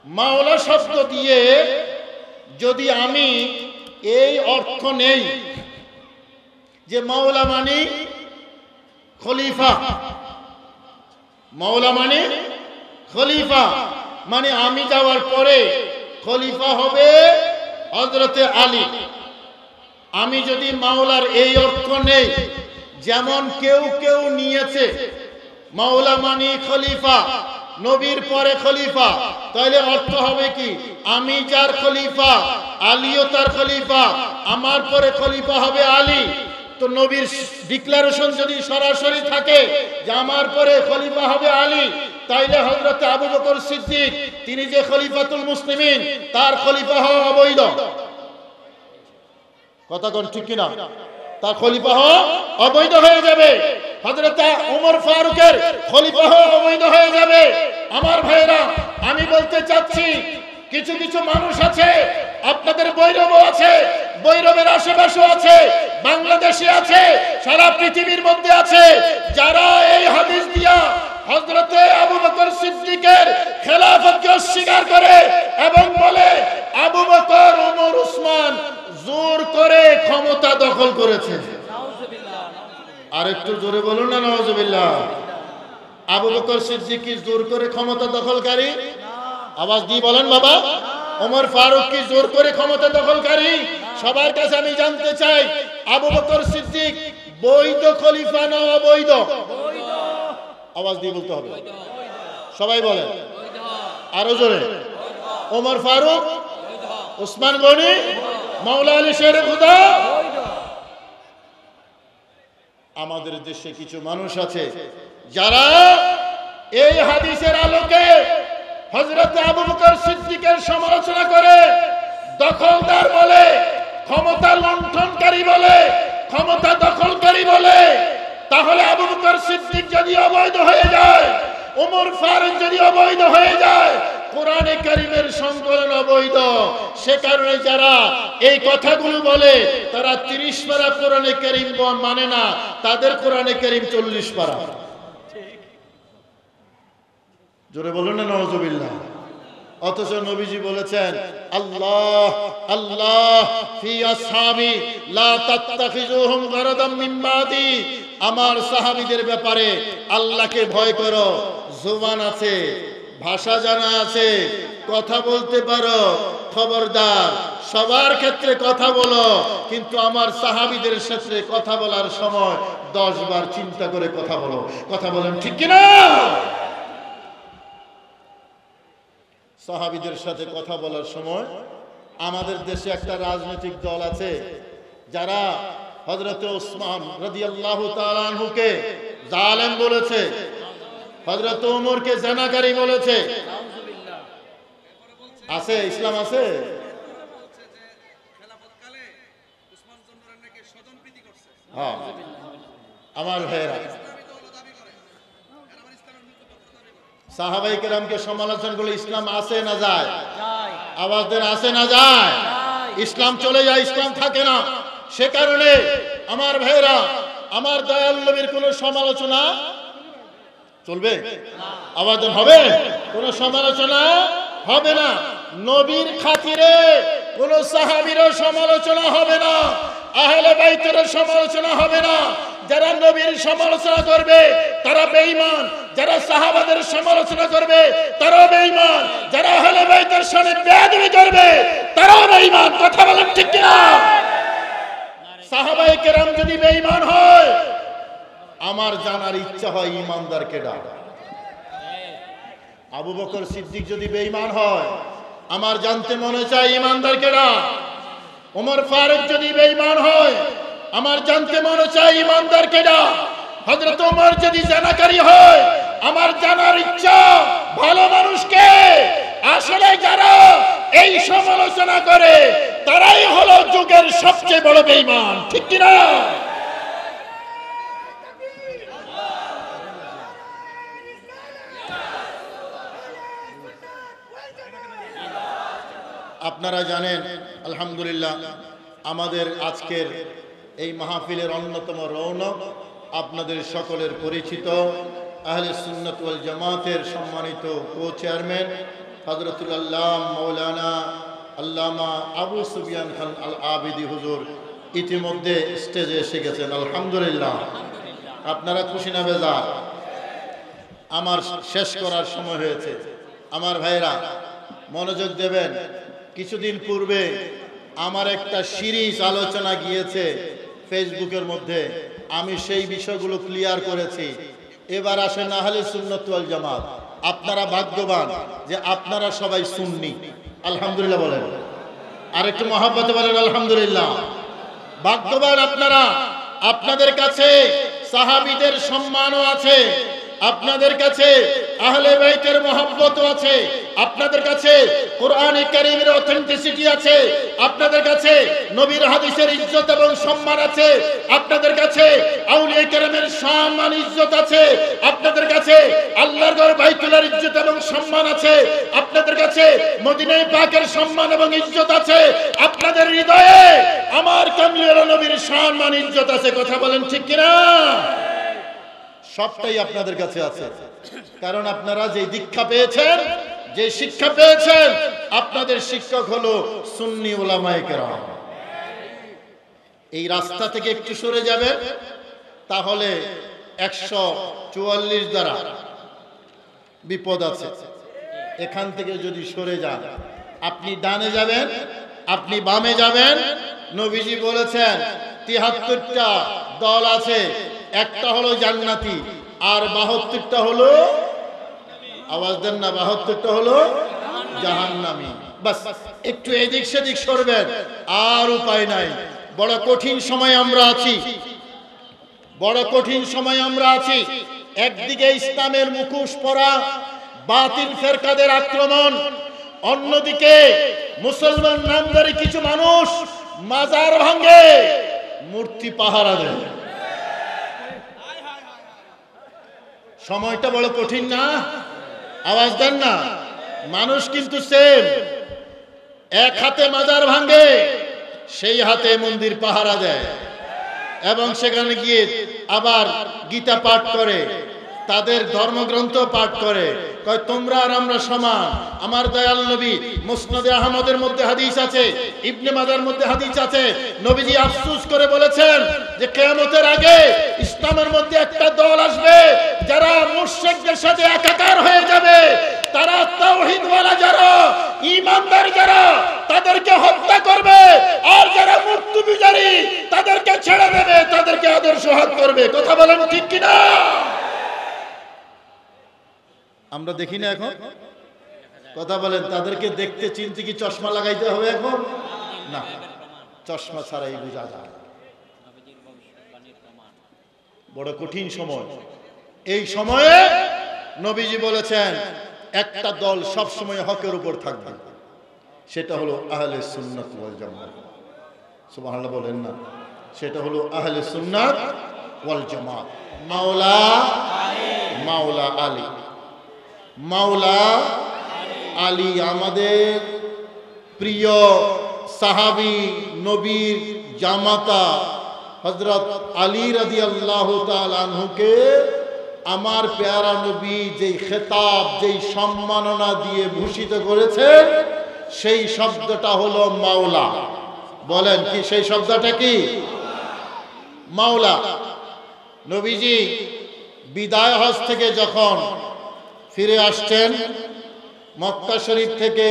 মাওলা শব্দ দিয়ে যদি আমি এই অর্থ নেই যে মাওলা মানে খলিফা, মাওলা মানে খলিফা, মানে আমি যাওয়ার পরে খলিফা হবে হযরতে আলী। আমি যদি মাওলার এই অর্থ নেই, যেমন কেউ কেউ নিয়েছে মাওলা মানে খলিফা, নবীর পরে খলিফা, তাহলে অর্থ হবে কি আমি যার খলিফা আলীও তার খলিফা, আমার পরে খলিফা হবে আলী। তো নবীর ডিক্লারেশন যদি সরাসরি থাকে যে আমার পরে খলিফা হবে আলী, তাইলে হযরত আবু বকর সিদ্দিক তিনি যে খলিফাতুল মুসলিমিন তার খলিফা হওয়া অবৈধ। কথা কোন ঠিক কিনা? তার খলিফা হওয়া অবৈধ হয়ে যাবে। হযরত ওমর ফারুকের খলিফা হওয়া অবৈধ হয়ে যাবে। আমার ভাইরা, আমি বলতে চাচ্ছি কিছু কিছু মানুষ আছে, আপনাদের বৈরব আছে, বৈরবের আশেপাশে আছে, বাংলাদেশে আছে, সারা পৃথিবীর মধ্যে আছে, যারা এই হাদিস দিয়া হযরতে আবু বকর সিদ্দিকের খেলাফতকে অস্বীকার করে এবং বলে আবু বকর, ওমর, উসমান জোর করে ক্ষমতা দখল করেছে। আর একটু জোরে বলুন না নাউজুবিল্লাহ। আবু বকর সিদ্দিক কি জোর করে ক্ষমতা দখলকারী? আওয়াজ দিয়ে বলেন বাবা। ওমর ফারুক কি জোর করে ক্ষমতা দখলকারী? সবার কাছে আমি জানতে চাই, আবু বকর সিদ্দিক বৈধ খলিফা না অবৈধ? আওয়াজ দিয়ে বলতে হবে, সবাই বলেন আরো জোরে। ওমর ফারুক, উসমান গনি, মাওলা আলী শের খুদা। আমাদের দেশে কিছু মানুষ আছে যারা এই হাদিসের আলোকে হযরত আবু বকর সিদ্দিকের সমালোচনা করে, দখলদার বলে, ক্ষমতা লুণ্ঠনকারী বলে, ক্ষমতা দখলকারী বলে। তাহলে আবু বকর সিদ্দিক যদি অবৈধ হয়ে যায়, ওমর ফারুক যদি অবৈধ হয়ে যায়, কোরআনে কারীমের সংকলন অবৈধ। সে কারণে যারা এই কথাগুলো বলে তারা 30 পারা কোরআনে কারীম মানে না, তাদের কোরআনে কারীম 40 পারা। জোরে বলুন না নাউজুবিল্লাহ। অথচ নবীজি বলেছেন আল্লাহ আল্লাহ ফি আসহাবি লা তাত্তাখিজুহুম গারাদাম মিন বাদি। আমার সাহাবীদের ব্যাপারে আল্লাহকে ভয় করো। জুবান আছে, ভাষা জানা আছে, কথা বলতে পারো, খবরদার সবার ক্ষেত্রে কথা বলো, কিন্তু আমার সাহাবীদের ক্ষেত্রে কথা বলার সময় 10 বার চিন্তা করে কথা বলো। কথা বলেন ঠিক কিনা? সাহাবীদের সাথে কথা বলার সময় আমাদের দেশে একটা রাজনৈতিক দল আছে যারা হযরত ওসমান রাদিয়াল্লাহু তাআলা আনহুকে জালেম বলেছে, হযরত ওমরকে জেনাকারী বলেছে। আছে, ইসলাম আছে। হ্যাঁ আমার ভাইয়েরা, সাহাবায়ে কেরামকে সমালোচনা করলে ইসলাম আসে না যায়? আওয়াজ দেন, আসে না যায়? ইসলাম চলে যায়, ইসলাম থাকে না। সে কারণে আমার ভাইয়েরা, আমার দয়াল নবীর কোনো সমালোচনা চলবে? আওয়াজ দেন, হবে? কোনো সমালোচনা হবে না। নবীর খাতিরে কোনো সাহাবীরও সমালোচনা হবে না, আহলে বাইতের সমালোচনা হবে না। যারা নবীর সমালোচনা করবে তারা বেঈমান, যারা সাহাবাদের সমালোচনা করবে তারাও বেঈমান, যারা আহলে বাইতের সামনে বেয়াদবি করবে তারাও বেঈমান। কথা বলেন ঠিক কিনা? সাহাবায়ে কেরাম যদি বেঈমান হয়, আমার জানার ইচ্ছা হয় ঈমানদার কেডা। আবু বকর সিদ্দিক যদি বেঈমান হয়, আমার জানতে মনে চায় ঈমানদার কেডা। ওমর ফারুক যদি বেঈমান হয়, আমার জানতে মনে চায় ঈমানদার কেডা। হযরত ওমর যদি জানাকারী হয়, আমার জানার ইচ্ছা ভালো মানুষকে। আসলে যারা এই সমালোচনা করে তারাই হলো যুগের সবচেয়ে বড় বেঈমান। ঠিক কি না? আপনারা জানেন আলহামদুলিল্লাহ, আমাদের আজকের এই মাহফিলের অন্যতম রৌনক আপনাদের সকলের পরিচিত আহলে সুন্নাত ওয়াল জামাতের সম্মানিত কো চেয়ারম্যান হযরতুল আল্লাম মাওলানা আল্লামা আবু সুফিয়ান খান আল আবিদি হুজুর ইতিমধ্যে স্টেজে এসে গেছেন। আলহামদুলিল্লাহ। আপনারা খুশি না বেজার? আমার শেষ করার সময় হয়েছে। আমার ভাইরা মনোযোগ দেবেন। কিছুদিন পূর্বে আমার একটা সিরিজ আলোচনা গিয়েছে ফেসবুকের মধ্যে, আমি সেই বিষয়গুলো ক্লিয়ার করেছি। এবার আসেন আহলে সুন্নাত ওয়াল জামাত। আপনারা ভাগ্যবান যে আপনারা সবাই সুন্নি। আলহামদুলিল্লাহ বলেন, আর একটু মহব্বতে বলেন আলহামদুলিল্লাহ। ভাগ্যবান আপনারা, আপনাদের কাছে সাহাবীদের সম্মানও আছে, আপনাদের কাছে আহলে বাইতের মহব্বতও আছে, আপনাদের কাছে কোরআনে কারীমের অথেন্টিসিটি আছে, আপনাদের কাছে নবীর হাদিসের ইজ্জত এবং সম্মান আছে, আপনাদের কাছে আউলিয়া কেরামের সম্মান ইজ্জত আছে, আপনাদের কাছে আল্লাহর ঘর বাইতুল্লাহর ইজ্জত এবং সম্মান আছে, আপনাদের কাছে মদিনা পাকের সম্মান এবং ইজ্জত আছে, আপনাদের হৃদয়ে আমার কামলিওয়ালা নবীর সম্মান ইজ্জত আছে। কথা বলেন ঠিক কিনা? সবটাই আপনাদের কাছে আছে, কারণ আপনারা যে দীক্ষা পেয়েছেন, যে শিক্ষা পেয়েছেন, আপনাদের শিক্ষক হলো সুন্নি উলামায়ে কেরাম। এই রাস্তা থেকে একটু সরে যাবেন, তাহলে 144 দ্বারা বিপদ আছে। এখান থেকে যদি সরে যান, আপনি ডানে যাবেন, আপনি বামে যাবেন। নবীজি বলেছেন 73টা দল আছে, একটা হলো জান্নাতি আর 72টা হলো, আওয়াজ দেন না, 72টা হলো জাহান্নামী। বাস একটু এদিক সেদিক সরবেন, আর উপায় নাই। বড় কঠিন সময় আমরা আছি, বড় কঠিন সময় আমরা আছি। একদিকে ইসলামের মুখোশ পরা বাতিল ফেরকাদের আক্রমণ, অন্যদিকে মুসলমান নামধারী কিছু মানুষ মাজার ভাঙে, মূর্তি পাহারা দেয়। সময়টা বড় কঠিন না? আওয়াজ দেন না। মানুষ কিন্তু সেম, এক হাতে মাজার ভাঙে, সেই হাতে মন্দির পাহারা দেয়, এবং সেখানে গিয়ে আবার গীতা পাঠ করে, তাদের ধর্মগ্রন্থ পাঠ করে, কয় তোমরা আর আমরা সমান। আমার দয়াল নবী মুসনাদে আহমদের মধ্যে হাদিস আছে, ইবনে মাজার মধ্যে হাদিস আছে, নবীজি আফসোস করে বলেছেন যে কিয়ামতের আগে ইসলামের মধ্যে একটা দল আসবে যারা মুশরিকদের সাথে একাকার হয়ে যাবে, তারা তাওহীদওয়ালা যারা, ঈমানদার যারা, তাদেরকে হত্যা করবে, আর যারা মুক্তবিচারী তাদেরকে ছেড়ে দেবে, তাদেরকে আদর্শ হাত করবে। কথা বলেন ঠিক কিনা? আমরা দেখি না এখন? কথা বলেন, তাদেরকে দেখতে চিনতে কি চশমা লাগাইতে হবে এখন? না, চশমা ছাড়াই বোঝা যায়। বড় কঠিন সময়। এই সময়ে নবীজি বলেছেন একটা দল সব সময় হকের উপর থাকবে, সেটা হলো আহলে সুন্নাত ওয়াল জামাত। সুবহানাল্লাহ বলেন না? সেটা হলো আহলে সুন্নাত ওয়াল জামাত। মাওলা মাওলা আলী, মাওলা আলী আমাদের প্রিয় সাহাবী, নবীর জামাতা হযরত আলী রাদিয়াল্লাহু তাআলা আনহুকে আমার প্যারা নবী যেই খেতাব, যেই সম্মাননা দিয়ে ভূষিত করেছেন, সেই শব্দটা হলো মাওলা। বলেন কি সেই শব্দটা কি? মাওলা। নবীজি বিদায় হজ থেকে যখন ফিরে আসছেন, মক্কা শরীফ থেকে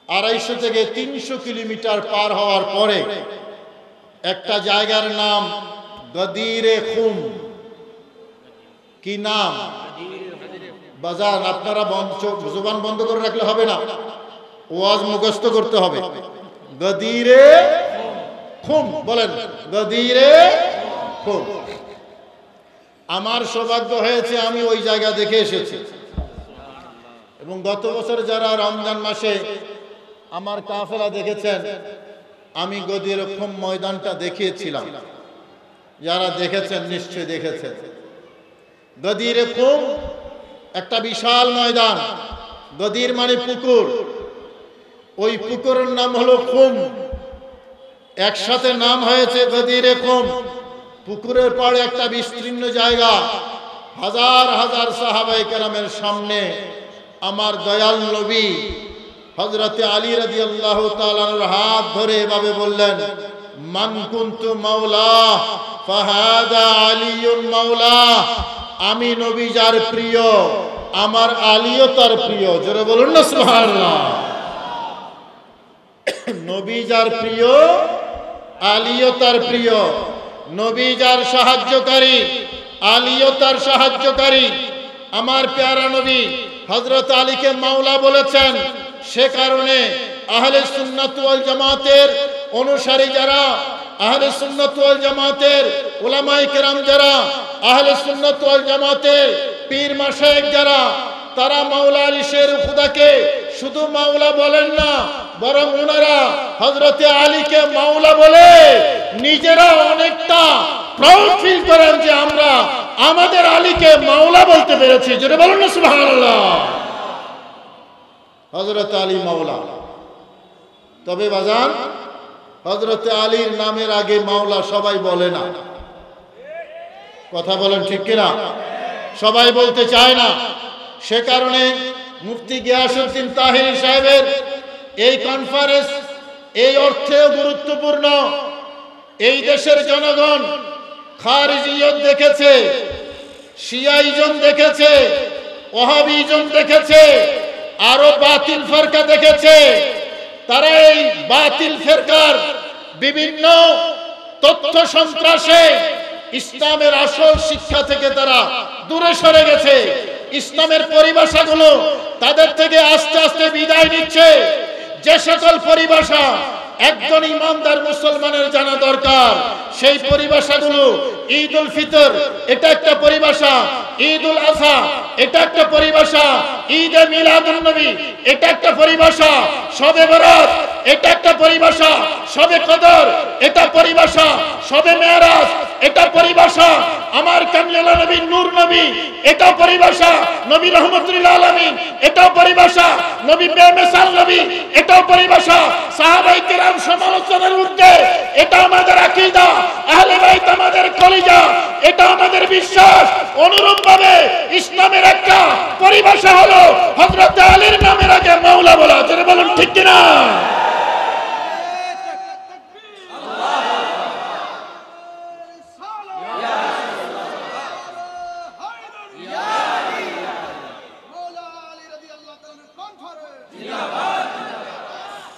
250 থেকে 300 কিলোমিটার পার হওয়ার পরে একটা জায়গার নাম গদিরে খুম। কি নাম? বাজান আপনারা জবান বন্ধ করে রাখলে হবে না, ওয়াজ মুখস্থ করতে হবে। গদিরে খুম, বলেন গদিরে খুম। আমার সৌভাগ্য হয়েছে আমি ওই জায়গা দেখে এসেছি, এবং গত বছর যারা রমজান মাসে আমার কাফেলা দেখেছেন, আমি গদির খুম ময়দানটা দেখিয়েছিলাম। যারা দেখেছেন নিশ্চয়ই দেখেছেন। গদির খুম একটা বিশাল ময়দান। গদির মানে পুকুর, ওই পুকুরের নাম হলো খুম, একসাথে নাম হয়েছে গদির খুম। পুকুরের পাড়ে একটা বিস্তীর্ণ জায়গা, হাজার হাজার সাহাবায়ে কেরামের সামনে আমার দয়াল নবী হযরতে আলী রাদিয়াল্লাহু তাআলা আনহুর হাত ধরে এভাবে বললেন, মান কুনতু মাওলা ফাহাদা আলীউন মাওলা। আমি নবী যার প্রিয়, আমার আলীও তার প্রিয়। জোরে বলুন না সুবহানাল্লাহ। নবী যার প্রিয়, আলীও তার প্রিয়। নবী যার সাহায্যকারী, আলীও তার সাহায্যকারী। আমার প্যারা নবী হযরত আলীকে মাওলা বলেছেন। সে কারণে আহলে সুন্নাত ওয়াল জামাতের অনুসারী যারা, আহলে সুন্নাত ওয়াল জামাতের উলামায়ে কেরাম যারা, আহলে সুন্নাত ওয়াল জামাতের পীর মাশায়েখ যারা, তারা মাওলা আলী শের খুদাকে শুধু মাওলা বলেন না, বরং ওনারা হযরতে আলীকে মাওলা বলে নিজেরা অনেকটা প্রাউড ফিল করেন যে আমরা আমাদের আলীকে মাওলা বলতে পেরেছি। যেটা বলুন না সুবহানাল্লাহ। হযরত আলী মাওলা। তবে বাজান, হযরতে আলীর নামের আগে মাওলা সবাই বলে না। কথা বলেন ঠিক কিনা? সবাই বলতে চায় না। সে কারণে মুফতি গিয়াসউদ্দিন তাহিরি সাহেবের এই কনফারেন্স এই অর্থেও গুরুত্বপূর্ণ। এই দেশের জনগণ খারিজিয়ত দেখেছে, শিয়াইজম দেখেছে, ওয়াহাবিজম দেখেছে, আরো বাতিল ফেরকা দেখেছে। তারা এই বাতিল ফেরকার বিভিন্ন তথ্য সন্ত্রাসে ইসলামের আসল শিক্ষা থেকে তারা দূরে সরে গেছে। ইসলামের পরিভাষাগুলো তাদের থেকে আস্তে আস্তে বিদায় নিচ্ছে। যে সকল পরিভাষা একজন ইমানদার মুসলমানের জানা দরকার, সেই পরিভাষাগুলো ঈদ উল ফিতর এটা একটা পরিভাষা, ঈদ উল আযহা এটা একটা পরিভাষা, ঈদে মিলাদুন নবী এটা একটা পরিভাষা, শবে বরাত এটা একটা পরিভাষা, শবে কদর এটা পরিভাষা, শবে মেরাজ এটা পরিভাষা, আমার কামলিওয়ালা নবী নূর নবী এটা পরিভাষা, নবী রহমতুল্লাহ আলামিন এটা পরিভাষা, নবী বেমিসাল নবী এটা পরিভাষা, সাহাবায়ে কেরাম সমালোচনার ঊর্ধ্বে এটা আমাদের আকীদা, আহলে বাইত আমাদের কলিজা, এটা আমাদের বিশ্বাস। অনুরূপভাবে ইসলামের একটা পরিভাষা হলো হযরত আলীর নামের আগে মাওলা বলা। যারা বলেন ঠিক কিনা?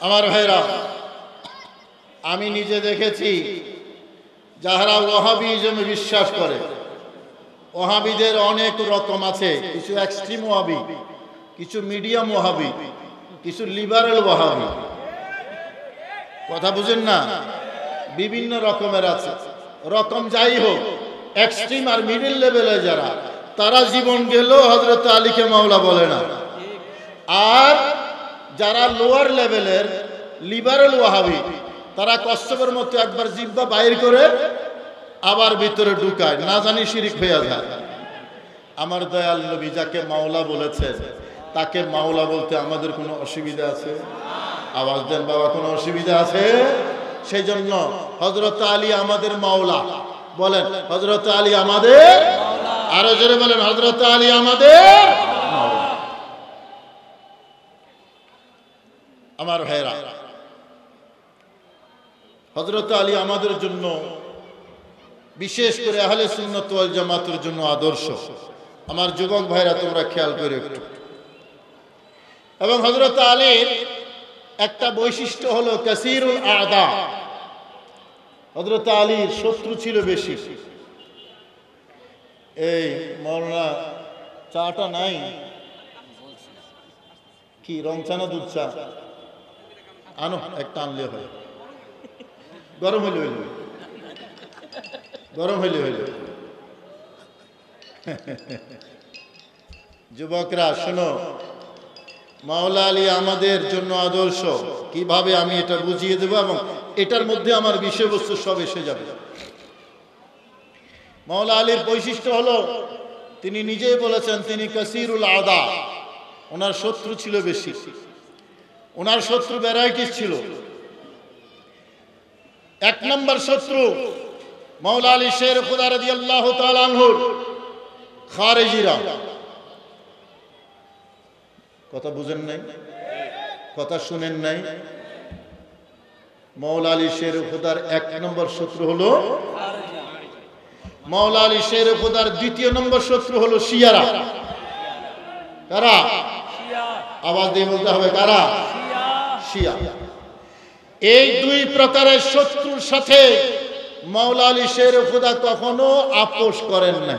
আমার ভাইরা, আমি নিজে দেখেছি যারা ওয়াহাবিজমে বিশ্বাস করে, ওয়াহাবিদের অনেক রকম আছে। কিছু এক্সট্রিম ওয়াহাবি, কিছু মিডিয়াম ওয়াহাবি, কিছু লিবারেল ওয়াহাবি। কথা বুঝেন না? বিভিন্ন রকমের আছে। রকম যাই হোক, এক্সট্রিম আর মিডল লেভেলে যারা, তারা জীবন গেলেও হযরত আলীকে মাওলা বলে না। আর যারা লোয়ার লেভেলের লিবারেল ওয়াহাবি, তারা কচ্ছপের মতো একবার জিহ্বা বাইর করে আবার ভিতরে ঢুকায়, না জানি শিরিক হয়ে যায়। আমার দয়াল নবী যাকে মাওলা বলেছেন, তাকে মাওলা বলতে আমাদের কোনো অসুবিধা আছে? আওয়াজ দেন বাবা, কোনো অসুবিধা আছে? সেই জন্য হযরত আলী আমাদের মাওলা। বলেন হযরত আলী আমাদের, আরো জোরে বলেন হযরত আলী আমাদের মাওলা। আমার ভাইরা, হযরত আলী আমাদের জন্য, বিশেষ করে আহলে সুন্নাত ওয়াল জামাতের জন্য আদর্শ। আমার যুবক ভাইরা, তোমরা খেয়াল করে একটু। এবং হযরত আলীর একটা বৈশিষ্ট্য হলো কাসীরুল আদা। হযরত আলীর শত্রু ছিল বেশি। এই মাওলানা চাটা নাই কি? রং চা না দুধ চা? আনো, একটা আনলে হয়। গরম হইলে হইলে, গরম হইলে হইলে। যুবকরা শোনো, মাওলা আলী আমাদের জন্য আদর্শ। কিভাবে আমি এটা বুঝিয়ে দেব, এবং এটার মধ্যে আমার বিষয়বস্তু সব এসে যাবে। মাওলা আলীর বৈশিষ্ট্য হলো, তিনি নিজেই বলেছেন তিনি কাসীরুল আদা। ওনার শত্রু ছিল বেশি। ওনার শত্রু ভ্যারাইটিস ছিল। এক নম্বর শত্রু মাওলা আলী শের খুদা রাদিয়াল্লাহু তাআলা আনহুর খারিজিরা। কথা বুঝেন নাই, কথা শুনেন নাই। মাওলা আলী শের খুদার 1 নম্বর শত্রু হলো মাওলা আলী শের খুদার 2 নম্বর শত্রু হলো শিয়ারা। কারা? আওয়াজ দিয়ে বলতে হবে, কারা? শিয়া। এই 2 প্রকারের শত্রুর সাথে মাওলা আলী শের খুদা কখনো আপোষ করেন না।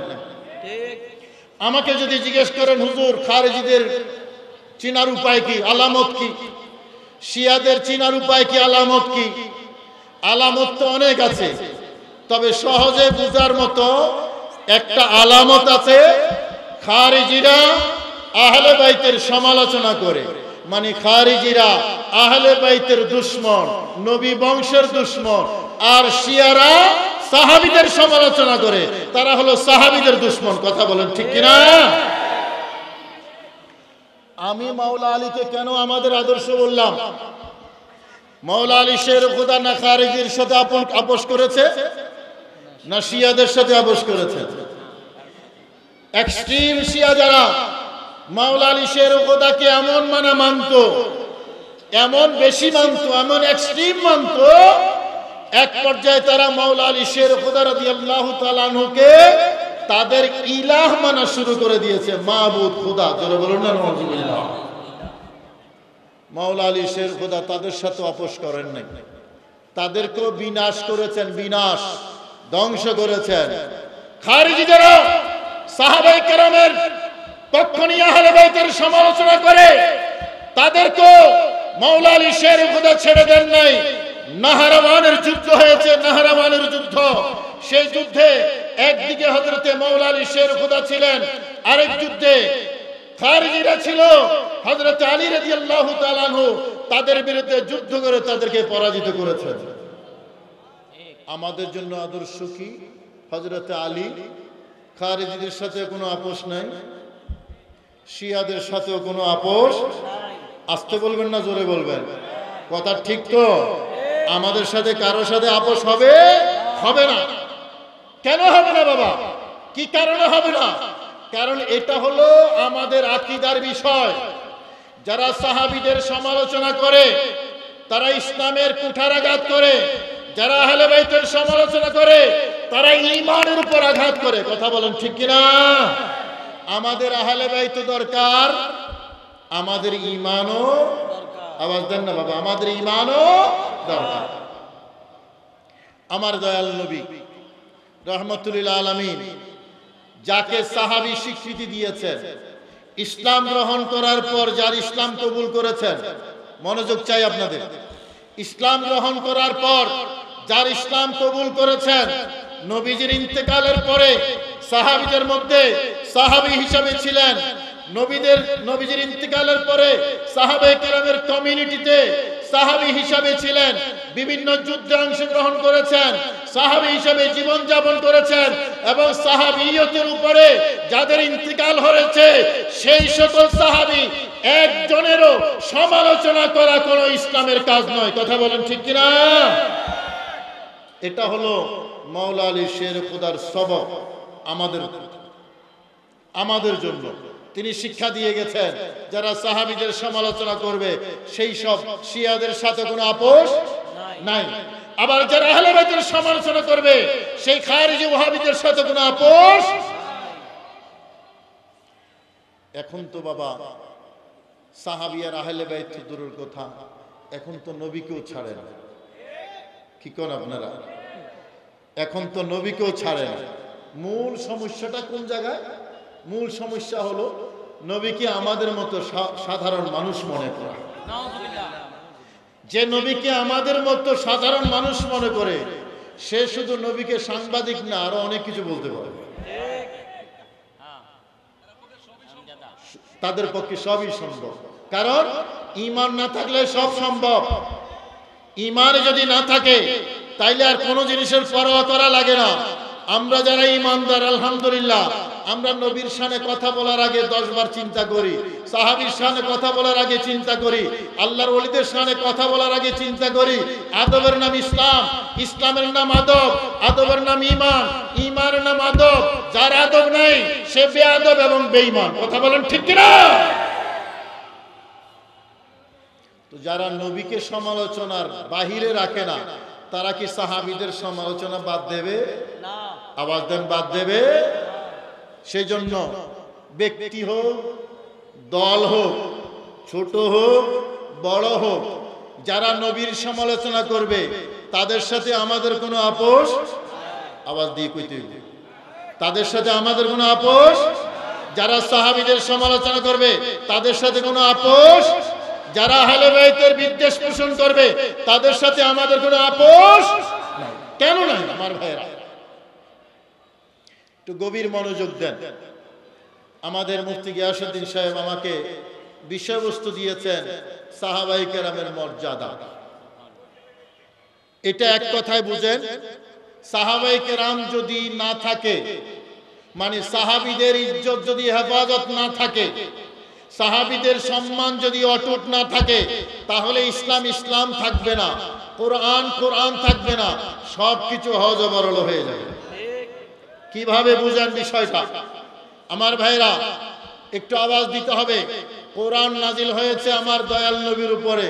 আমাকে যদি জিজ্ঞেস করেন, হুজুর খারেজিদের চিনার উপায় কি, আলামত কি? শিয়াদের চিনার উপায় কি, আলামত কি? আলামত তো অনেক আছে, তবে সহজে বুঝার মতো একটা আলামত আছে। খারিজিরা আহলে বাইতের সমালোচনা করে, মানে খারিজিরা আহলে বাইতের দুশমন, নবী বংশের দুশমন। আর শিয়ারা সাহাবীদের সমালোচনা করে, তারা হলো সাহাবীদের দুশমন। কথা বলেন ঠিক কিনা? আমি মাওলা আলীকে কেন আমাদের আদর্শ বললাম? মাওলা আলী শের খুদা না খারিজির সাথে আপোষ করেছে, না শিয়াদের সাথে আপোষ করেছে? এক্সট্রিম শিয়া যারা মাওলা আলী শের খুদাকে এমন মানত, এমন বেশি মানত, এমন এক্সট্রিম মানত, এক পর্যায়ে তারা মাওলা আলী শের খুদা রাদিয়াল্লাহু তাআলা আনহুকে তাদের ইলাহ মানা শুরু করে দিয়েছে, মাবুদ, খুদা। জোরে বলুন না নাউজুবিল্লাহ। মাওলা আলী শের খুদা তাদের সাথে আপোষ করেন নাই, তাদেরকেও বিনাশ করেছেন, বিনাশ, ধ্বংস করেছেন। খারিজিদেরও সাহাবায়ে কেরামের পক্ষ নিয়ে আহলে বাইতের সমালোচনা করে তাদেরকেও মাওলা আলী শের খুদা ছেড়ে দেন নাই। নাহরাওয়ানের যুদ্ধ হয়েছে, নাহরাওয়ানের যুদ্ধ। সেই যুদ্ধে একদিকে হযরতে মাওলা আলী শের খুদা ছিলেন, আরেক যুদ্ধে খারিজিরা ছিল, হযরতে আলী রাদিয়াল্লাহু তাআলা আনহু তাদের বিরুদ্ধে যুদ্ধ করে তাদেরকে পরাজিত করেছেন। আমাদের জন্য আদর্শ কি? হযরতে আলী। খারিজিদের সাথে কোনো আপোষ নাই, শিয়াদের সাথেও কোনো আপোষ। আস্তে বলবেন না জোরে বলবেন? কথা ঠিক তো? আমাদের সাথে কারোর সাথে আপোষ হবে? হবে না। কেন হবে না বাবা? কি কারণে হবে না? কারণ এটা হলো আমাদের আকীদার বিষয়। যারা সাহাবীদের সমালোচনা করে তারা ইসলামের কুঠারাঘাত করে, যারা আহলে বাইতের সমালোচনা করে তারা ঈমানের উপর আঘাত করে। কথা বলেন ঠিক কিনা? আমাদের আহলে বাইত দরকার, আমাদের ঈমানও দরকার। আওয়াজ দেন না বাবা, আমাদের ঈমানও দরকার। আমার দয়াল নবী রাহমাতুল লিল আলামিন যাকে সাহাবী স্বীকৃতি দিয়েছেন, ইসলাম গ্রহণ করার পর যার ইসলাম কবুল করেছেন, মনোযোগ চাই আপনাদের, ইসলাম গ্রহণ করার পর যার ইসলাম কবুল করেছেন, নবীজির ইন্তেকালের পরে সাহাবীদের মধ্যে সাহাবী হিসেবে ছিলেন। নবীজির ইন্তেকালের পরে সাহাবায়ে কেরামের কমিউনিটিতে সাহাবী হিসেবে ছিলেন, বিভিন্ন যুদ্ধে অংশগ্রহণ করেছেন, সাহাবী হিসেবে জীবন যাপন করেছেন। এবং সাহাবিয়তের উপরে যাদের ইন্তেকাল হয়েছে সেই সকল সাহাবী একজনেরও সমালোচনা করা কোনো ইসলামের কাজ নয়। কথা বলেন ঠিক কিনা? এটা হলো মাওলা আলী শের খুদার সবক আমাদের জন্য। তিনি শিক্ষা দিয়ে গেছেন, যারা সাহাবীদের সমালোচনা করবে সেই সব শিয়াদের সাথে কোনো আপোষ নাই। আবার যারা আহলে বাইতের সমালোচনা করবে সেই খারিজি ওয়াহাবিদের সাথে কোনো আপোষ। এখন তো বাবা সাহাবী আর আহলে বাইত দূরের কথা, এখন তো নবীকেও ছাড়ে না। কি কোন আপনারা? এখন তো নবীকেও ছাড়ে না। মূল সমস্যাটা কোন জায়গায়? মূল সমস্যা হলো নবীকে আমাদের মতো সাধারণ মানুষ মনে করা। যে নবীকে আমাদের মতো সাধারণ মানুষ মনে করে সে শুধু নবীকে সাংবাদিক না, আরো অনেক কিছু বলতে পারে। তাদের পক্ষে সবই সম্ভব, কারণ ঈমান না থাকলে সব সম্ভব। ঈমান যদি না থাকে তাইলে আর কোনো জিনিসের পরোয়া করা লাগে না। আমরা যারা ঈমানদার আলহামদুলিল্লাহ, আমরা নবীর শানে কথা বলার আগে 10 বার চিন্তা করি, সাহাবীর শানে কথা বলার আগে চিন্তা করি, আল্লাহর ওলিদের শানে কথা বলার আগে চিন্তা করি। আদবের নাম ইসলাম, ইসলামের নাম আদব, আদবের নাম ঈমান, ঈমানের নাম আদব। যার আদব নাই সে বেআদব এবং বেঈমান। কথা বলেন ঠিক কিনা? তো যারা নবীকে সমালোচনার বাহিরে রাখে না, তারা কি সাহাবীদের সমালোচনা বাদ দেবে? না। আওয়াজ দেন, বাদ দেবে? সেই জন্য ব্যক্তি হোক, দল হোক, ছোট হোক, বড় হোক, যারা নবীর সমালোচনা করবে তাদের সাথে আমাদের কোনো আপোষ, আওয়াজ দিয়ে কইতে হবে, তাদের সাথে আমাদের কোনো আপোষ। যারা সাহাবীদের সমালোচনা করবে তাদের সাথে কোনো আপোষ। যারা আহলে বাইতের বিদ্বেষ পোষণ করবে তাদের সাথে আমাদের কোনো আপোষ নাই। কেন নাই? আমার ভাইরা একটু গভীর মনোযোগ দেন। আমাদের মুফতি গিয়াসউদ্দিন সাহেব আমাকে বিষয়বস্তু দিয়েছেন সাহাবায়ে কেরামের মর্যাদা। এটা এক কথায় বুঝেন, সাহাবায়ে কেরাম যদি না থাকে, মানে সাহাবীদের ইজ্জত যদি হেফাজত না থাকে, সাহাবীদের সম্মান যদি অটুট না থাকে, তাহলে ইসলাম ইসলাম থাকবে না, কোরআন কোরআন থাকবে না, সবকিছু হযবরল হয়ে যাবে। কিভাবে বুঝেন বিষয়টা? আমার ভাইরা একটু আওয়াজ দিতে হবে। কোরআন নাজিল হয়েছে আমার দয়াল নবীর উপরে,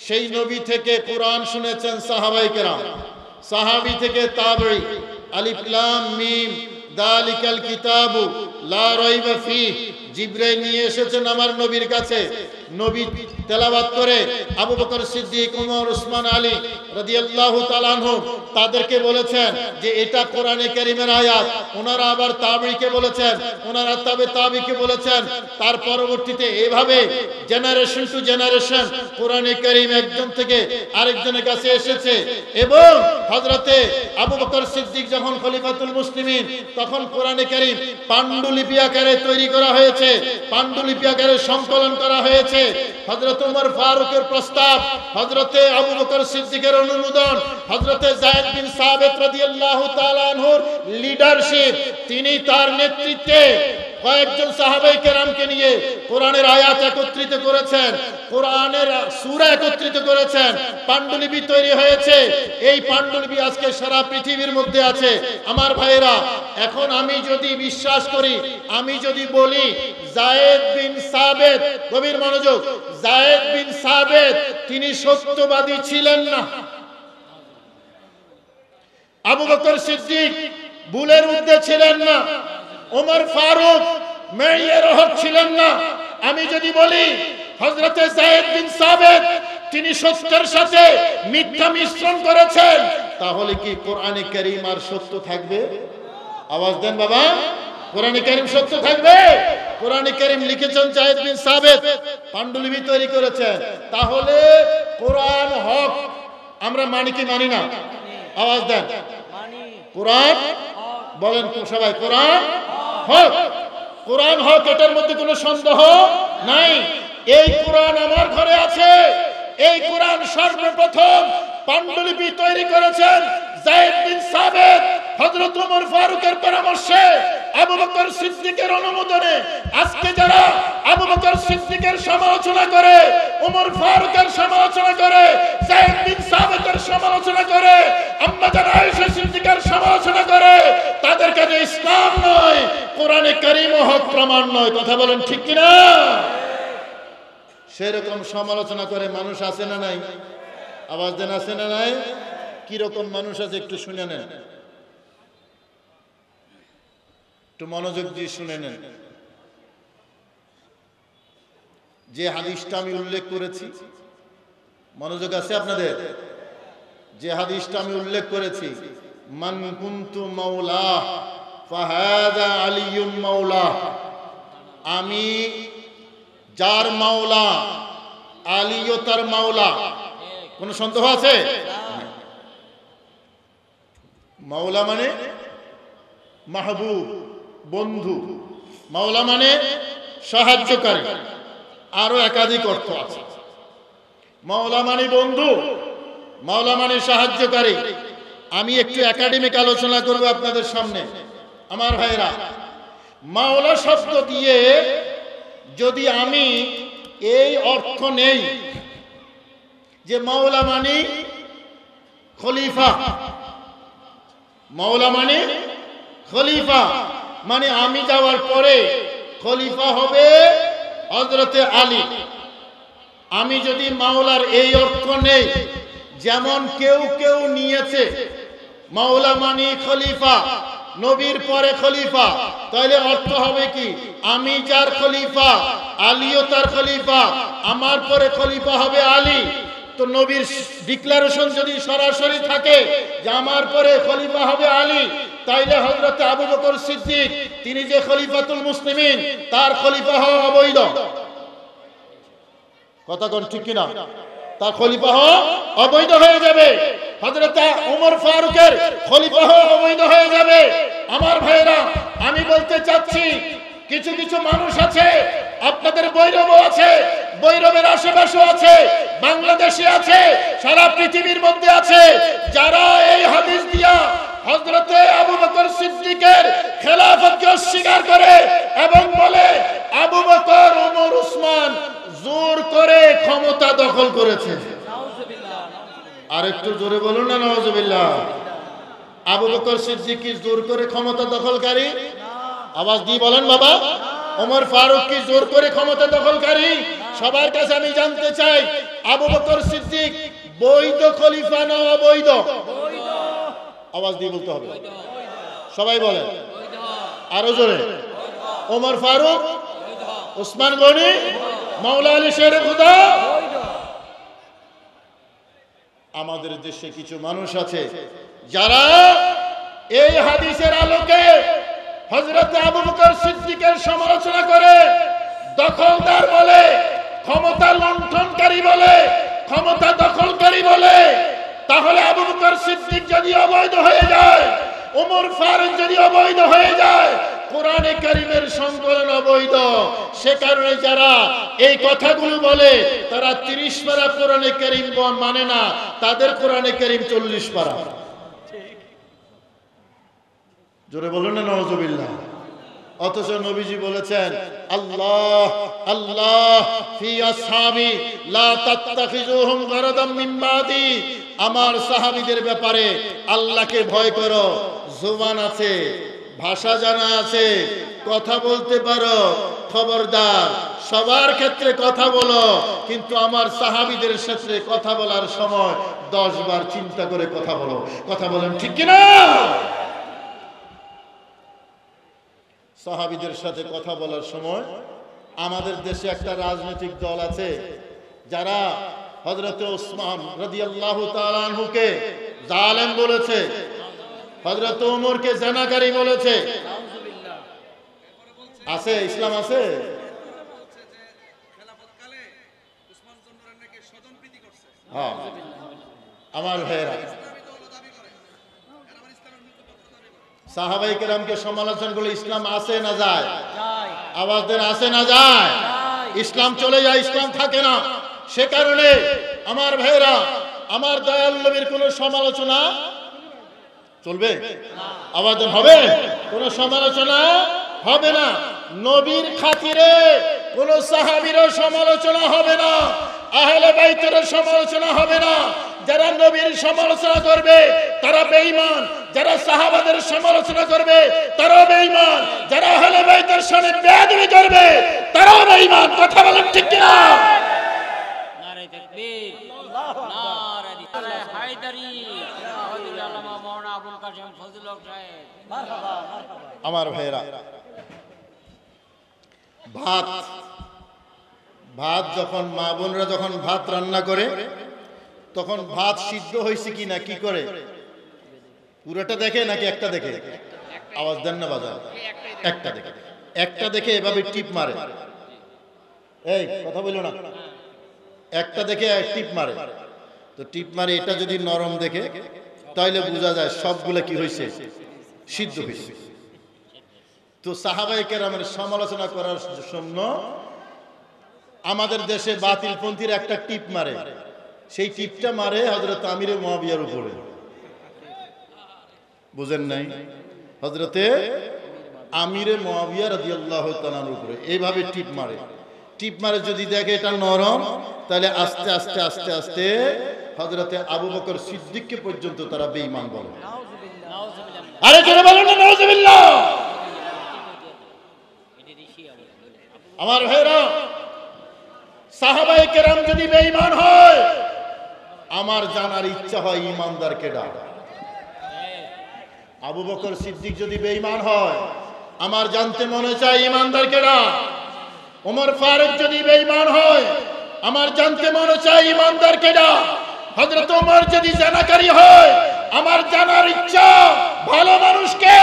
সেই নবী থেকে কোরআন শুনেছেন সাহাবায়ে কেরাম, সাহাবী থেকে তাবেঈ। আলিফ লাম মিম যালিকাল কিতাবু লা রাইবা ফীহ, জিবরাইল নিয়ে এসেছেন আমার নবীর কাছে। নবী তেলাওয়াত করে আবু বকর সিদ্দিক, ওমর, ওসমান, আলী রাদিয়াল্লাহু তাআলা আনহু তাদেরকে বলেছেন যে এটা কোরআনে কারীমের আয়াত। ওনারা আবার তাবেঈকে বলেছেন, ওনারা তাবেঈকে বলেছেন। তার পরবর্তীতে এভাবে জেনারেশন টু জেনারেশন কোরআনে কারীম একজন থেকে আরেকজনের কাছে এসেছে। এবং হযরতে আবু বকর সিদ্দিক যখন খলিফাতুল মুসলিমিন, তখন কোরআনে কারীম পান্ডুলিপি আকারে তৈরি করা হয়েছে, পান্ডুলিপি আকারে সংকলন করা হয়েছে। হযরত ওমর ফারুকের প্রস্তাব, হযরতে আবু বকর সিদ্দিকের অনুমোদন, হযরতে যায়েদ বিন সাবিত রাদিয়াল্লাহু তাআলা আনহুর লিডারশিপ, তিনি তার নেতৃত্বে কয়েকজন সাহাবায়ে কেরামকে নিয়ে কোরআনের আয়াত একত্রিত করেছেন, কোরআনের সূরা একত্রিত করেছেন, পান্ডুলিপি তৈরি হয়েছে। এই পান্ডুলিপি আজকে সারা পৃথিবীর মধ্যে আছে। আমার ভাইরা, এখন আমি যদি বিশ্বাস করি, আমি যদি বলি যায়েদ বিন সাবিত, গভীর মনোযোগ, যায়েদ বিন সাবিত তিনি সত্যবাদী ছিলেন না, আবু বকর সিদ্দিক ভুলের ঊর্ধ্বে ছিলেন না, ওমর ফারুক মেয়ের হক ছিলেন না, আমি যদি বলি হযরতে যায়েদ বিন সাবিত তিনি সত্যের সাথে মিথ্যা মিশ্রণ করেছেন, তাহলে কি কোরআনে কারীম আর সত্য থাকবে? আওয়াজ দেন বাবা, কোরআনে কারীম সত্য থাকবে? কোরআনে কারীম লিখেছেন যায়েদ বিন সাবিত, পান্ডুলিপি তৈরি করেছেন, তাহলে কোরআন হক আমরা মানি কি মানি না? আওয়াজ দেন, কোরআন বলেন তো সবাই, কোরআন হক, কোরআন হক, এটার মধ্যে কোনো সন্দেহ নাই। এই কোরআন আমার ঘরে আছে। এই কোরআন সর্বপ্রথম পান্ডুলিপি তৈরি করেছেন যায়েদ বিন সাবিত, হযরত ওমর ফারুকের পরামর্শে, আবু বকর সিদ্দিকের অনুমোদনে। আজকে যারা আবু বকর সিদ্দিকের সমালোচনা করে, ওমর ফারুকের সমালোচনা করে, যায়েদ বিন সাবিতের সমালোচনা করে, আম্মা জান আয়েশা সিদ্দিকার সমালোচনা করে, তাদের কাছে ইসলাম নয়, কোরআনে কারীম হক প্রমাণ নয়। কথা বলেন ঠিক কি না? সেরকম সমালোচনা করে মানুষ আছে না নাই? আওয়াজ দেন, আছে না নাই? কি রকম মানুষ আছে একটু শুনে নেন, একটু মনোযোগ দিয়ে শুনে নেন। যে হাদিসটা আমি উল্লেখ করেছি, মনোযোগ আছে আপনাদের? যে হাদিসটা আমি উল্লেখ করেছি, মান কুনতু মাওলা ফাহাদা আলিয়ুম মাওলা, আমি যার মাওলা, আলীও তার মাওলা। কোন সন্দেহ আছে? মাওলা মানে মাহবুব, বন্ধু। মাওলা মানে সাহায্যকারী। আরো একাধিক অর্থ আছে। মাওলা মানে বন্ধু, মাওলা মানে সাহায্যকারী। আমি একটু একাডেমিক আলোচনা করব আপনাদের সামনে। আমার ভাইরা, মাওলা শব্দ দিয়ে যদি আমি এই অর্থ নেই যে মাওলা মানে খলিফা, মাওলা মানে খলিফা, মানে আমি যাওয়ার পরে খলিফা হবে হযরতে আলী, আমি যদি মাওলার এই অর্থ নেই, যেমন কেউ কেউ নিয়েছে মাওলা মানি খলিফা, নবীর পরে খলিফা, তাহলে অর্থ হবে কি আমি যার খলিফা আলীও তার খলিফা, আমার পরে খলিফা হবে আলী। তো নবীর ডিক্লারেশন যদি সরাসরি থাকে যে আমার পরে খলিফা হবে আলী, তাইলে হযরত আবু বকর সিদ্দিক তিনি যে খলিফাতুল মুসলিমিন তার খলিফা হওয়া অবৈধ। কথা কোন ঠিক কিনা? তার খলিফা হওয়া অবৈধ হয়ে যাবে। হযরত ওমর ফারুকের খলিফা হওয়া অবৈধ হয়ে যাবে। আমার ভাইরা, আমি বলতে চাচ্ছি কিছু কিছু মানুষ আছে, আপনাদের বৈরবও আছে, বৈরবের আশেপাশে আছে, বাংলাদেশে আছে, সারা পৃথিবীর মধ্যে আছে, যারা এই হাদিস দিয়া হযরত আবু বকর সিদ্দিকের খেলাফতকে অস্বীকার করে এবং বলে আবু বকর, ওমর, উসমান জোর করে ক্ষমতা দখল করেছে। আর একটু জোরে বলুন না নাউজুবিল্লাহ। আবু বকর সিদ্দিক কি জোর করে ক্ষমতা দখলকারী? আওয়াজ দিয়ে বলেন বাবা। ওমর ফারুক কি জোর করে ক্ষমতা দখলকারী? সবার কাছে আমি জানতে চাই, আবু বকর সিদ্দিক বৈধ খলিফা না অবৈধ? আওয়াজ দিয়ে বলতে হবে, সবাই বলেন আরো জোরে। ওমর ফারুক, উসমান গনি, মাওলা আলী শেরে খুদা। আমাদের দেশে কিছু মানুষ আছে যারা এই হাদিসের আলোকে হযরত আবু বকর সিদ্দিকের সমালোচনা করে, দখলদার বলে, ক্ষমতা লুণ্ঠনকারী বলে, ক্ষমতা দখলকারী বলে। তাহলে আবু বকর সিদ্দিক যদি অবৈধ হয়ে যায়, ওমর ফারুক যদি অবৈধ হয়ে যায়, কোরআনে কারীমের সংকলন অবৈধ। সে কারণে যারা এই কথাগুলো বলে তারা 30 পারা কোরআনে কারীম মানে না, তাদের কোরআনে কারীম 40 পারা। জোরে বলুন না নাউজুবিল্লাহ। অথচ নবীজি বলেছেন আল্লাহ আল্লাহ ফি আসহাবি লা তাত্তাখিজুহুম গারাদাম মিন বাদি। আমার সাহাবীদের ব্যাপারে আল্লাহকে ভয় করো। জবান আছে, ভাষা জানা আছে, কথা বলতে পারো, খবরদার সবার ক্ষেত্রে কথা বলো, কিন্তু আমার সাহাবীদের ক্ষেত্রে কথা বলার সময় 10 বার চিন্তা করে কথা বলো। কথা বলেন ঠিক কিনা? সাহাবীদের সাথে কথা বলার সময় আমাদের দেশে একটা রাজনৈতিক দল আছে যারা হযরত ওসমান রাদিয়াল্লাহু তাআলা আনহুকে জালেম বলেছে, হযরত ওমরকে জানাকারী বলেছে। আছে ইসলাম আছে। হ্যাঁ আমার ভাইরা, সাহাবায়ে কেরামকে সমালোচনা করলে ইসলাম আসে না যায়? আওয়াজ দেন, আসে না যায়? ইসলাম চলে যায়, ইসলাম থাকে না। সে কারণে আমার ভাইরা, আমার দয়াল নবীর কোনো সমালোচনা চলবে? আওয়াজ দেন, হবে? কোনো সমালোচনা হবে না। নবীর খাতিরে কোনো সাহাবীর সমালোচনা হবে না, আহলে বাইতের সমালোচনা হবে না। যারা নবীর সমালোচনা করবে তারা বেঈমান, যারা সাহাবাদের সমালোচনা করবে তারাও বেঈমান, যারা আহলে বাইতের সামনে বেয়াদবি করবে তারাও বেঈমান। কথা বলেন ঠিক কিনা? নারে তাকবীর, নারে দিল্লাহ হায়দারি, হযরত আল্লামা মাওলানা আবুল কাসেম ফজলুল হক সাহেব। মারহাবা মারহাবা। আমার ভাইরা, ভাত ভাত যখন মা বোনরা যখন ভাত রান্না করে তখন ভাত সিদ্ধ হয়েছে কিনা কি করে? পুরোটা দেখে নাকি একটা দেখে? আওয়াজ দেন না বাজার। একটা দেখে, একটা দেখে এভাবে টিপ মারে। এই কথা বলো না, একটা দেখে টিপ মারে। তো টিপ মারে, এটা যদি নরম দেখে তাহলে বোঝা যায় সবগুলা কি হয়েছে, সিদ্ধ হয়েছে। তো সাহাবায়ে কেরামের সমালোচনা করার জন্য আমাদের দেশে বাতিলপন্থীর একটা টিপ মারে, সেই টিপটা মারে হযরত আমিরে মুয়াবিয়ার উপরে। বুঝেন নাই? হযরতে আমিরে মুয়াবিয়া রাদিয়াল্লাহু তাআলার উপরে এইভাবে টিপ মারে। টিপ মারে যদি দেখে এটা নরম, তাহলে আস্তে আস্তে আস্তে আস্তে হযরতে আবু বকর সিদ্দিককে পর্যন্ত তারা বেঈমান বলে। আরে জোরে বলুন না নাউজুবিল্লাহ। আমার ভাইরা, সাহাবায়ে কেরাম যদি বেঈমান হয়, আমার জানার ইচ্ছা হয় ঈমানদার কেডা। আবু বকর সিদ্দিক যদি বেঈমান হয়, আমার জানতে মনে চায় ঈমানদার কেডা। ওমর ফারুক যদি বেঈমান হয়, আমার জানতে মনে চায় ঈমানদার কেডা। হযরত ওমর যদি জানাকারী হয়, আমার জানার ইচ্ছা ভালো মানুষকে।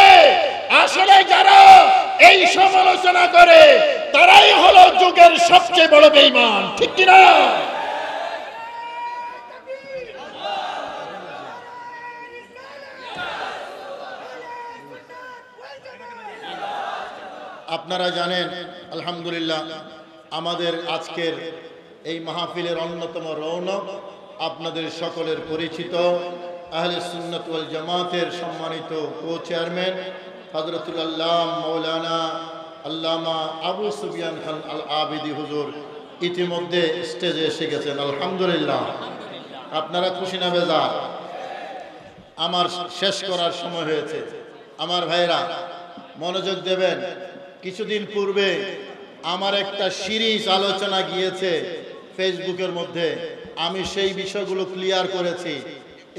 আসলে যারা এই সমালোচনা করে তারাই হলো যুগের সবচেয়ে বড় বেঈমান, ঠিক কি না? আপনারা জানেন আলহামদুলিল্লাহ আমাদের আজকের এই মাহফিলের অন্যতম রৌনক আপনাদের সকলের পরিচিত আহলে সুন্নাত ওয়াল জামাতের সম্মানিত কো-চেয়ারম্যান হযরতুল আল্লামা মাওলানা আল্লামা আবু সুফিয়ান খান আল আবিদি হুজুর ইতিমধ্যে স্টেজে এসে গেছেন। আলহামদুলিল্লাহ, আপনারা খুশি না বেজার? আমার শেষ করার সময় হয়েছে। আমার ভাইরা মনোযোগ দেবেন। কিছুদিন পূর্বে আমার একটা সিরিজ আলোচনা গিয়েছে ফেসবুকের মধ্যে, আমি সেই বিষয়গুলো ক্লিয়ার করেছি।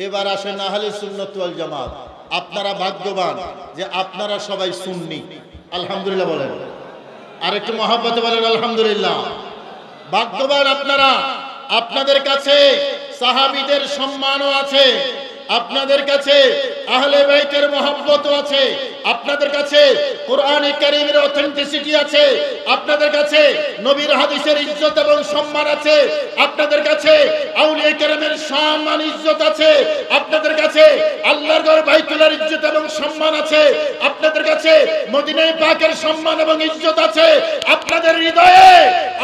এবার আসেন আহলে সুন্নাত ওয়াল জামাত। আপনারা ভাগ্যবান যে আপনারা সবাই সুন্নি। আলহামদুলিল্লাহ বলেন, আর একটু মহব্বতে বলেন আলহামদুলিল্লাহ। ভাগ্যবান আপনারা, আপনাদের কাছে সাহাবীদের সম্মানও আছে, আপনাদের কাছে আহলে বাইতের মহব্বতও আছে, আপনাদের কাছে কোরআনে কারীমের অথেন্টিসিটি আছে, আপনাদের কাছে নবীর হাদিসের ইজ্জত এবং সম্মান আছে, আপনাদের কাছে আউলিয়া কেরামের সম্মান ইজ্জত আছে, আপনাদের কাছে আল্লাহর ঘর বাইতুল্লাহর ইজ্জত এবং সম্মান আছে, আপনাদের কাছে মদিনা পাকের সম্মান এবং ইজ্জত আছে, আপনাদের হৃদয়ে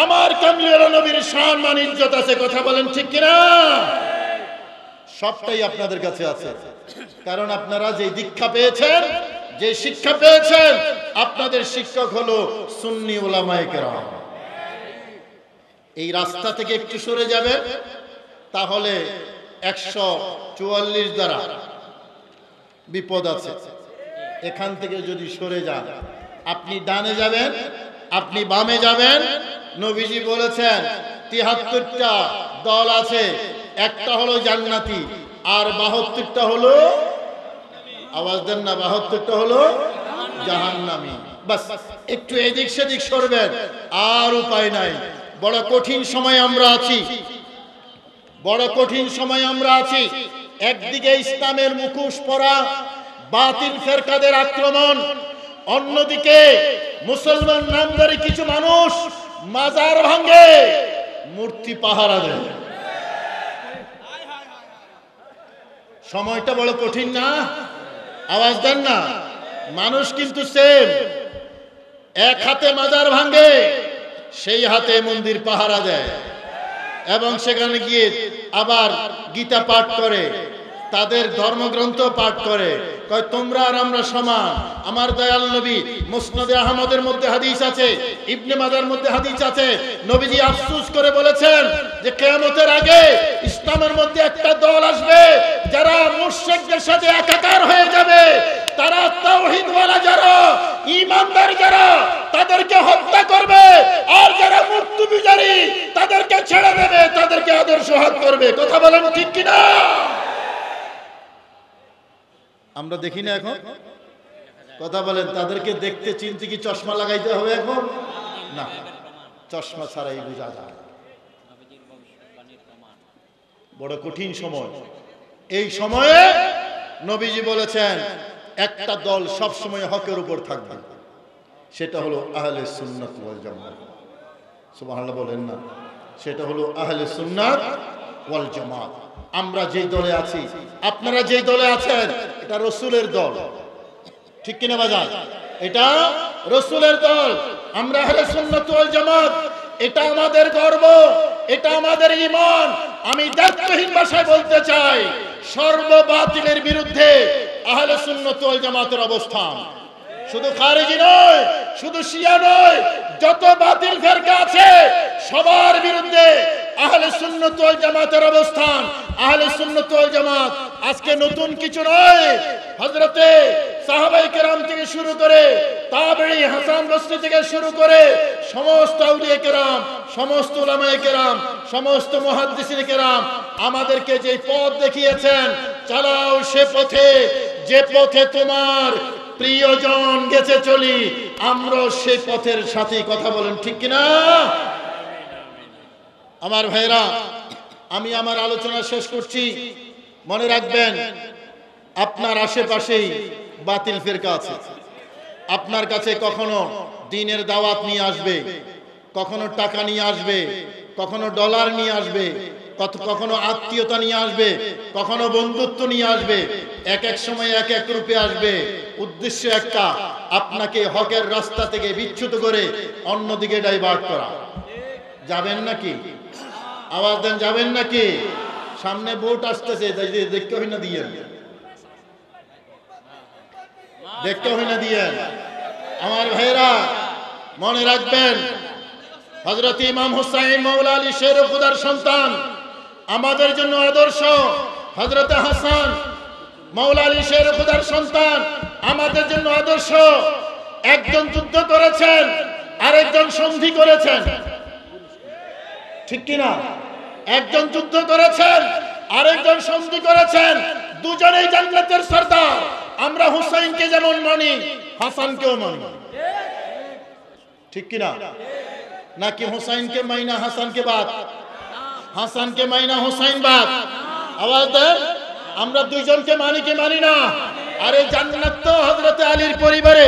আমার কামলিওয়ালা নবীর সম্মান ইজ্জত আছে। কথা বলেন ঠিক কিনা? সবটাই আপনাদের কাছে আছে, কারণ আপনারা যে দীক্ষা পেয়েছেন, যে শিক্ষা পেয়েছেন, আপনাদের শিক্ষক হলো সুন্নি উলামায়ে কেরাম। এই রাস্তা থেকে একটু সরে যাবেন, তাহলে 144 দ্বারা বিপদ আছে। এখান থেকে যদি সরে যান, আপনি ডানে যাবেন, আপনি বামে যাবেন। নবীজি বলেছেন 73টা দল আছে, একটা হলো জান্নাতি আর 72টা হলো, আওয়াজ দেন না, 72টা হলো জাহান্নামী। বাস একটু এদিক সেদিক সরবেন, আর উপায় নাই। বড় কঠিন সময় আমরা আছি, বড় কঠিন সময় আমরা আছি। একদিকে ইসলামের মুখোশ পরা বাতিল ফেরকাদের আক্রমণ, অন্যদিকে মুসলমান নামধারী কিছু মানুষ মাজার ভাঙে, মূর্তি পাহারা দেয়। সময়টা বড় কঠিন না? আওয়াজ দেন না। মানুষ কিন্তু সেম, এক হাতে মাজার ভাঙে, সেই হাতে মন্দির পাহারা দেয় এবং সেখানে গিয়ে আবার গীতা পাঠ করে, তাদের ধর্মগ্রন্থ পাঠ করে, কয় তোমরা আর আমরা সমান। আমার দয়াল নবী মুসনাদে আহমদের মধ্যে হাদিস আছে, ইবনে মাজার মধ্যে হাদিস আছে, নবীজি আফসোস করে বলেছেন যে কিয়ামতের আগে ইসলামের মধ্যে একটা দল আসবে যারা মুশরিকদের সাথে একাকার হয়ে যাবে, তারা তাওহীদওয়ালা যারা, ঈমানদার যারা, তাদেরকে হত্যা করবে, আর যারা মূর্তি পূজারী তাদেরকে ছেড়ে দেবে, তাদেরকে আদর্শহাত করবে। কথা বলেন ঠিক কিনা? আমরা দেখি না এখন? কথা বলেন, তাদেরকে দেখতে চিনতে কি চশমা লাগাইতে হবে এখন? না, চশমা ছাড়াই বোঝা যায়। বড় কঠিন সময়। এই সময়ে নবীজি বলেছেন একটা দল সব সময় হকের উপর থাকবে, সেটা হলো আহলে সুন্নাত ওয়াল জামাত। সুবহানাল্লাহ বলেন না? সেটা হলো আহলে সুন্নাত ওয়াল জামাত। আমরা যেই দলে আছি, আপনারা যেই দলে আছেন, এটা রাসূলের দল, ঠিক কিনা বাজার? এটা রাসূলের দল। আমরা আহলে সুন্নাত ওয়াল জামাত, এটা আমাদের গর্ব, এটা আমাদের ঈমান। আমি দায়িত্বহীন ভাষায় বলতে চাই, সর্ববাতিলের বিরুদ্ধে আহলে সুন্নাত ওয়াল জামাতের অবস্থান। শুধু খারেজি নয়, শুধু শিয়া নয়, যত বাতিল ফেরকা আছে সবার বিরুদ্ধে আহলে সুন্নাত ওয়াল জামাতের অবস্থান। আহলে সুন্নাত ওয়াল জামাত আজকে নতুন কিছু নয়। হযরতে সাহাবায়ে কেরাম থেকে শুরু করে তাবেঈ হাসান বসরি থেকে শুরু করে সমস্ত আউলিয়া কেরাম, সমস্ত উলামায়ে কেরাম, সমস্ত মুহাদ্দিসিনে কেরাম আমাদেরকে যে পথ দেখিয়েছেন, চালাও সে পথে, যে পথে তোমার প্রিয়জন গেছে চলি, আমরা সেই পথের সাথে কথা বলেন, ঠিক কিনা? আমার ভাইরা, আমি আমার আলোচনা শেষ করছি। মনে রাখবেন, আপনার আশেপাশেই বাতিল ফিরকা আছে। আপনার কাছে কখনো দ্বীনের দাওয়াত নিয়ে আসবে, কখনো টাকা নিয়ে আসবে, কখনো ডলার নিয়ে আসবে, কখনো আত্মীয়তা নিয়ে আসবে, কখনো বন্ধুত্ব নিয়ে আসবে, এক এক সময় এক এক রূপে আসবে। উদ্দেশ্য একটা, আপনাকে হকের রাস্তা থেকে বিচ্যুত করে অন্যদিকে ডাইভার্ট করা। যাবেন নাকি? আওয়াজ দেন, যাবেন নাকি? সামনে ভোট আসতেছে, দেখতে হয় না দিয়েন, দেখতে হয় না দিয়েন। আমার ভাইরা মনে রাখবেন, হযরত ইমাম হুসাইন মাওলা আলী শের খুদার সন্তান, আমাদের জন্য আদর্শ। হযরত হাসান মাওলা আলী শের খুদার সন্তান, আমাদের জন্য আদর্শ। একজন যুদ্ধ করেছেন, আরেকজন সন্ধি করেছেন, ঠিক কিনা? একজন যুদ্ধ করেছেন, আরেকজন সন্ধি করেছেন, দুজনেই জান্নাতের সরদার। আমরা হুসাইনকে যেমন মানি, হাসানকেও মানি, ঠিক কিনা? নাকি হুসাইনকে মাইনা হাসানকে বাদ, হাসানকে মাইনা হুসাইন বাদ? আওয়াজ দেন, আমরা দুইজনকে মানি কি মানি না? আরে জান্নাত তো হযরত আলীর পরিবারে,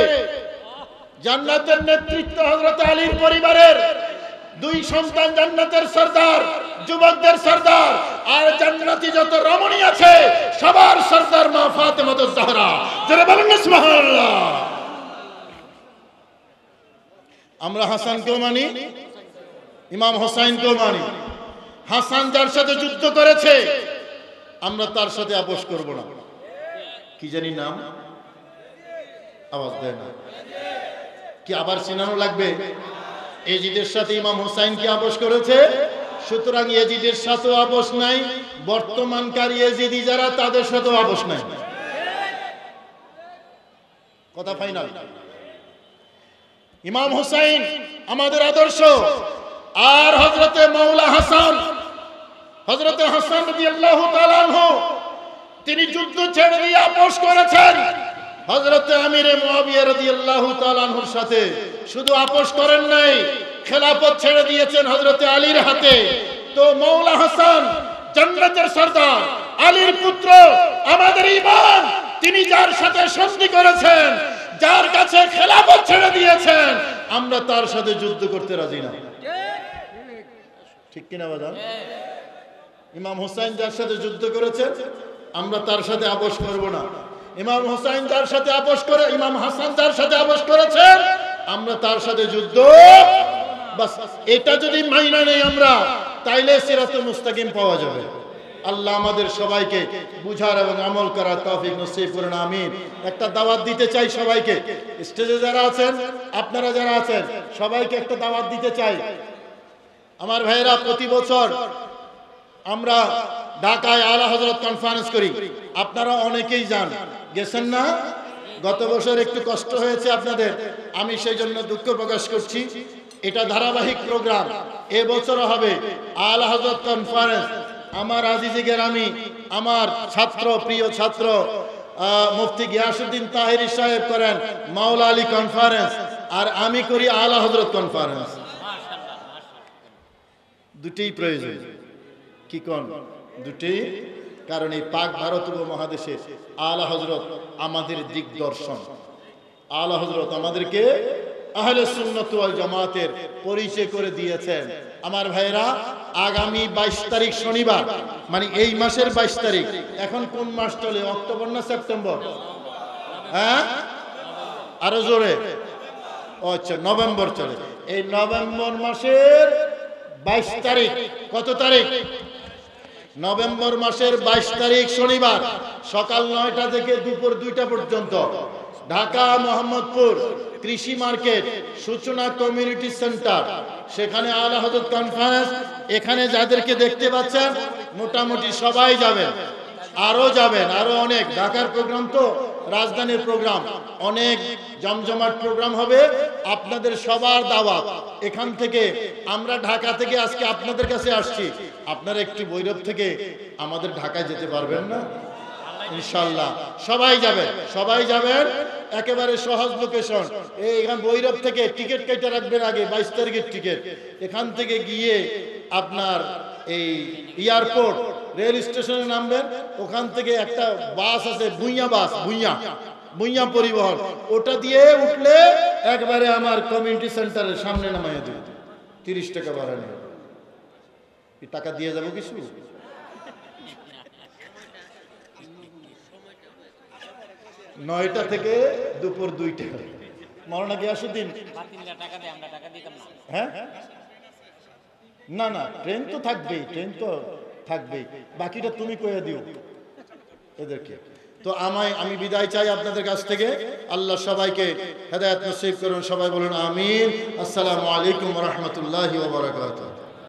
জান্নাতের নেতৃত্ব হযরত আলীর পরিবারের। দুই সন্তান জান্নাতের সরদার, যুবকদের সরদার। আর জান্নাতি যত রমণী আছে সবার সরদার মা ফাতেমাতুজ জাহরা। যারা বলেন না সুবহানাল্লাহ। আমরা হাসানকেও মানি, ইমাম হুসাইনকেও মানি। হাসান যার সাথে যুদ্ধ করেছে, আমরা তার সাথে আপোষ করব না। কি জানি নাম? আওয়াজ দেয় না কি? আবার চিনানো লাগবে? এজিদের সাথে ইমাম হুসাইন কি আপোষ করেছে? সুতরাং এজিদের সাথেও আপোষ নাই, বর্তমানকার এজিদি যারা তাদের সাথেও আপোষ নাই। কথা ফাইনাল। ইমাম হুসাইন আমাদের আদর্শ। আর হযরতে মাওলা হাসান, হযরতে হাসান রাদিয়াল্লাহু তাআলা আনহু, তিনি যুদ্ধ ছেড়ে দিয়ে আপোষ করেছেন হযরতে আমিরে মুয়াবিয়া রাদিয়াল্লাহু তাআলা আনহুর সাথে। শুধু আপোষ করেন নাই, খেলাফত ছেড়ে দিয়েছেন হযরতে আলীর হাতে। তো মাওলা হাসান জান্নাতের সরদার, আলীর পুত্র, আমাদের ইমাম, তিনি যার সাথে সন্ধি করেছেন, যার কাছে খেলাফত ছেড়ে দিয়েছেন, আমরা তার সাথে যুদ্ধ করতে রাজি না, ঠিক কিনা বাজান? ইমাম হুসাইন যার সাথে যুদ্ধ করেছেন, আমরা তার সাথে আপোষ করব না। ইমাম হুসাইন যার সাথে আপোষ করে, ইমাম হাসান যার সাথে আপোষ করেছেন, আমরা তার সাথে যুদ্ধ, বাস। এটা যদি মাইনা নেই আমরা, তাইলে সিরাতে মুস্তাকিম পাওয়া যাবে। আল্লাহ আমাদের সবাইকে বুঝার এবং আমল করার তৌফিক নসিব করুন, আমিন। একটা দাওয়াত দিতে চাই সবাইকে, স্টেজে যারা আছেন, আপনারা যারা আছেন, সবাইকে একটা দাওয়াত দিতে চাই। আমার ভাইরা, প্রতি বছর আমরা ঢাকায় আলা হযরত কনফারেন্স করি। আপনারা অনেকেই যান, গেছেন না? গত বছর একটু কষ্ট হয়েছে আপনাদের, আমি সেই জন্য দুঃখ প্রকাশ করছি। এটা ধারাবাহিক প্রোগ্রাম, এবছরও হবে আলা হযরত কনফারেন্স। আমার আজিজি গেরামি, আমার ছাত্র, প্রিয় ছাত্র মুফতি গিয়াসউদ্দিন তাহেরি সাহেব করেন মাওলা আলী কনফারেন্স, আর আমি করি আলা হযরত কনফারেন্স। দুটেই প্রয়োজন, কি কোন? দুটেই। কারণ এই পাক ভারত উপমহাদেশে আলা হযরত আমাদের দিগদর্শন। আলা হযরত আমাদেরকে আহলে সুন্নাত ওয়াল জামাতের পরিচয় করে দিয়েছেন। আমার ভাইরা, আগামী 22 তারিখ শনিবার, মানে এই মাসের 22 তারিখ। এখন কোন মাস চলে? অক্টোবর না সেপ্টেম্বর? হ্যাঁ, আরো জোরে। আচ্ছা, নভেম্বর চলে। এই নভেম্বর মাসের 22 তারিখ, কত তারিখ? নভেম্বর মাসের 22 তারিখ শনিবার, সকাল 9টা থেকে দুপুর 2টা পর্যন্ত ঢাকা মোহাম্মদপুর কৃষি মার্কেট সূচনা কমিউনিটি সেন্টার, সেখানে আলা হযরত কনফারেন্স। এখানে যাদেরকে দেখতে পাচ্ছেন মোটামুটি সবাই যাবেন, আরো যাবেন, আরো অনেক। ঢাকার প্রোগ্রাম তো রাজধানীর প্রোগ্রাম, অনেক জমজমাট প্রোগ্রাম হবে, আপনাদের সবার দাওয়াত। এখান থেকে আমরা ঢাকা থেকে আজকে আপনাদের কাছে আসছি, আপনারা একটু ভৈরব থেকে আমাদের ঢাকায় যেতে পারবেন না? ইনশাআল্লাহ সবাই যাবেন, সবাই যাবেন, একেবারে সহজ লোকেশন। এখান ভৈরব থেকে টিকিট কেটে রাখবেন আগে, 22 তারিখের টিকিট। এখান থেকে গিয়ে আপনার এই এয়ারপোর্ট রেল স্টেশনে নামবেন, ওখান থেকে একটা বাস আছে, ভুইয়া বাস, ভুইয়া পরিবহন, ওটা দিয়ে উঠলে একবারে আমার কমিউনিটি সেন্টারের সামনে নামাইয়া দেবে। 30 টাকা ভাড়া নেই, টাকা দিয়ে যাবো কিছু। 9টা থেকে দুপুর 2টা। মৌলানা গিয়াসউদ্দিন, হ্যাঁ না না, ট্রেন তো থাকবেই, ট্রেন তো থাকবেই, বাকিটা তুমি কইয়া দিও এদেরকে। তো আমি বিদায় চাই আপনাদের কাছ থেকে। আল্লাহ সবাইকে হেদায়েত নসিব করুন, সবাই বলুন আমিন। আসসালামু আলাইকুম ওয়া রাহমাতুল্লাহি ওয়া বারাকাতুহু।